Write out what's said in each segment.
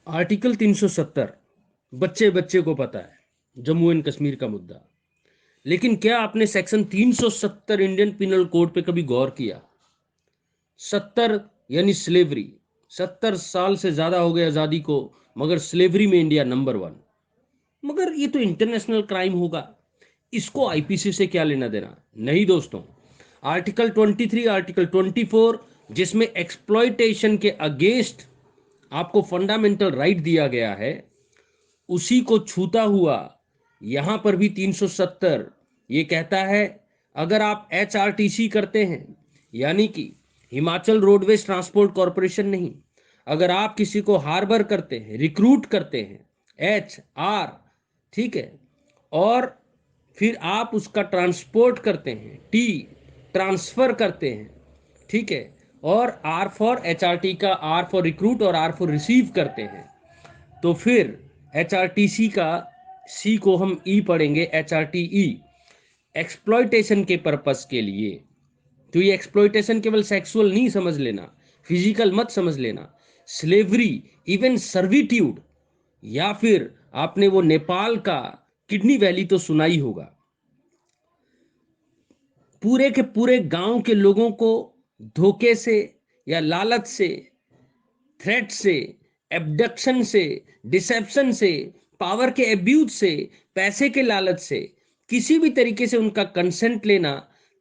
Article 370 बच्चे बच्चे को पता है, जम्मू एंड कश्मीर का मुद्दा। लेकिन क्या आपने सेक्शन 370 इंडियन पिनल कोड पे कभी गौर किया? 70 यानी स्लेवरी। 70 साल से ज्यादा हो गए आजादी को, मगर स्लेवरी में इंडिया नंबर 1। मगर ये तो इंटरनेशनल क्राइम होगा, इसको आईपीसी से क्या लेना देना? नहीं दोस्तों। आर्टिकल 23, आर्टिकल 24, जिसमें एक्सप्लॉयटेशन के अगेंस्ट आपको फंडामेंटल राइट दिया गया है, उसी को छूता हुआ यहां पर भी 370 ये कहता है, अगर आप एचआरटीसी करते हैं, यानी कि हिमाचल रोडवेज ट्रांसपोर्ट कॉरपोरेशन नहीं, अगर आप किसी को हार्बर करते हैं, रिक्रूट करते हैं, एच आर, ठीक है, और फिर आप उसका ट्रांसपोर्ट करते हैं, टी, ट्रांसफर करते हैं, ठीक है, और आर फॉर एचआरटी का आर फॉर रिक्रूट और आर फॉर रिसीव करते हैं, तो फिर एचआरटीसी का सी को हम ई पढ़ेंगे, एचआरटीई, एक्सप्लॉयटेशन के पर्पस के लिए। तो ये एक्सप्लॉयटेशन केवल सेक्सुअल नहीं समझ लेना, फिजिकल मत समझ लेना, स्लेवरी, इवन सर्विट्यूड, या फिर आपने वो नेपाल का किडनी वैली तो सुना ही होगा। पूरे के पूरे गांव के लोगों को धोखे से या लालच से, थ्रेट से, एब्डक्शन से, डिसेप्शन से, पावर के एब्यूज से, पैसे के लालच से, किसी भी तरीके से उनका कंसेंट लेना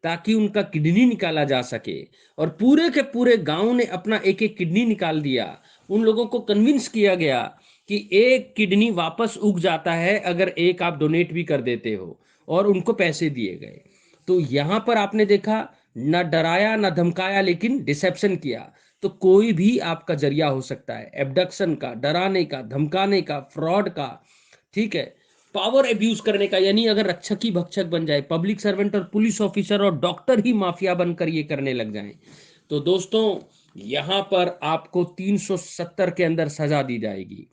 ताकि उनका किडनी निकाला जा सके। और पूरे के पूरे गांव ने अपना एक एक किडनी निकाल दिया। उन लोगों को कन्विंस किया गया कि एक किडनी वापस उग जाता है अगर एक आप डोनेट भी कर देते हो, और उनको पैसे दिए गए। तो यहां पर आपने देखा, ना डराया ना धमकाया, लेकिन डिसेप्शन किया। तो कोई भी आपका जरिया हो सकता है, एब्डक्शन का, डराने का, धमकाने का, फ्रॉड का, ठीक है, पावर एब्यूज करने का। यानी अगर रक्षक ही भक्षक बन जाए, पब्लिक सर्वेंट और पुलिस ऑफिसर और डॉक्टर ही माफिया बनकर ये करने लग जाएं, तो दोस्तों यहां पर आपको 370 के अंदर सजा दी जाएगी।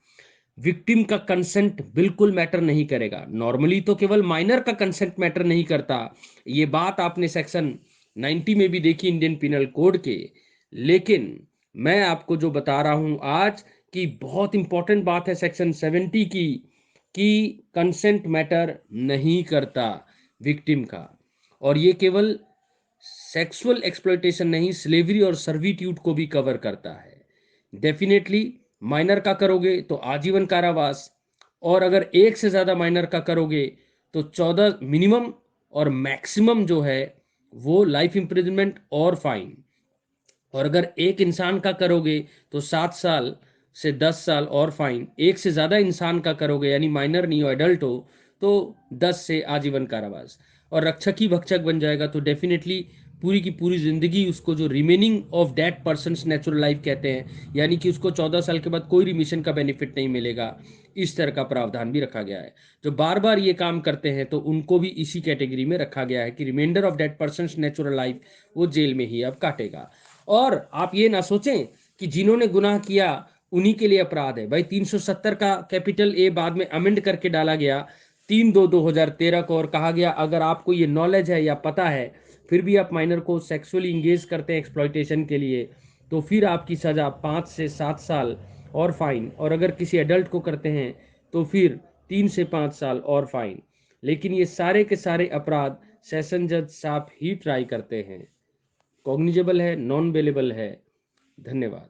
विक्टिम का कंसेंट बिल्कुल मैटर नहीं करेगा। नॉर्मली तो केवल माइनर का कंसेंट मैटर नहीं करता, ये बात आपने सेक्शन 90 में भी देखी इंडियन पिनल कोड के। लेकिन मैं आपको जो बता रहा हूं आज, कि बहुत इंपॉर्टेंट बात है सेक्शन 70 की, कि कंसेंट मैटर नहीं करता विक्टिम का। और ये केवल सेक्सुअल एक्सप्लॉयटेशन नहीं, स्लेवरी और सर्विट्यूड को भी कवर करता है। डेफिनेटली माइनर का करोगे तो आजीवन कारावास, और अगर एक से ज्यादा माइनर का करोगे तो 14 मिनिमम, और मैक्सिमम जो है वो लाइफ इंप्रिजनमेंट और फाइन। और अगर एक इंसान का करोगे तो 7 साल से 10 साल और फाइन। एक से ज्यादा इंसान का करोगे, यानी माइनर नहीं हो, एडल्ट हो, तो 10 से आजीवन कारावास। और रक्षक ही भक्षक बन जाएगा तो डेफिनेटली पूरी की पूरी जिंदगी उसको, जो remaining of that person natural life कहते हैं, यानी कि उसको 14 साल के बाद कोई रिमिशन का बेनिफिट नहीं मिलेगा। इस तरह का प्रावधान भी रखा गया है। जो बार बार ये काम करते हैं तो उनको भी इसी कैटेगरी में रखा गया है कि reminder of that person natural life वो जेल में ही अब काटेगा। और आप ये ना सोचें कि जिन्होंने गुनाह किया उन्हीं के लिए अपराध है। भाई 370 का कैपिटल ए बाद में अमेंड करके डाला गया 3/2/2013 को, और कहा गया अगर आपको ये नॉलेज है या पता है, फिर भी आप माइनर को सेक्सुअली इंगेज करते हैं एक्सप्लॉयटेशन के लिए, तो फिर आपकी सजा 5 से 7 साल और फाइन। और अगर किसी एडल्ट को करते हैं तो फिर 3 से 5 साल और फाइन। लेकिन ये सारे के सारे अपराध सेशन जज साहब ही ट्राई करते हैं। कॉग्निजेबल है, नॉन बेलेबल है। धन्यवाद।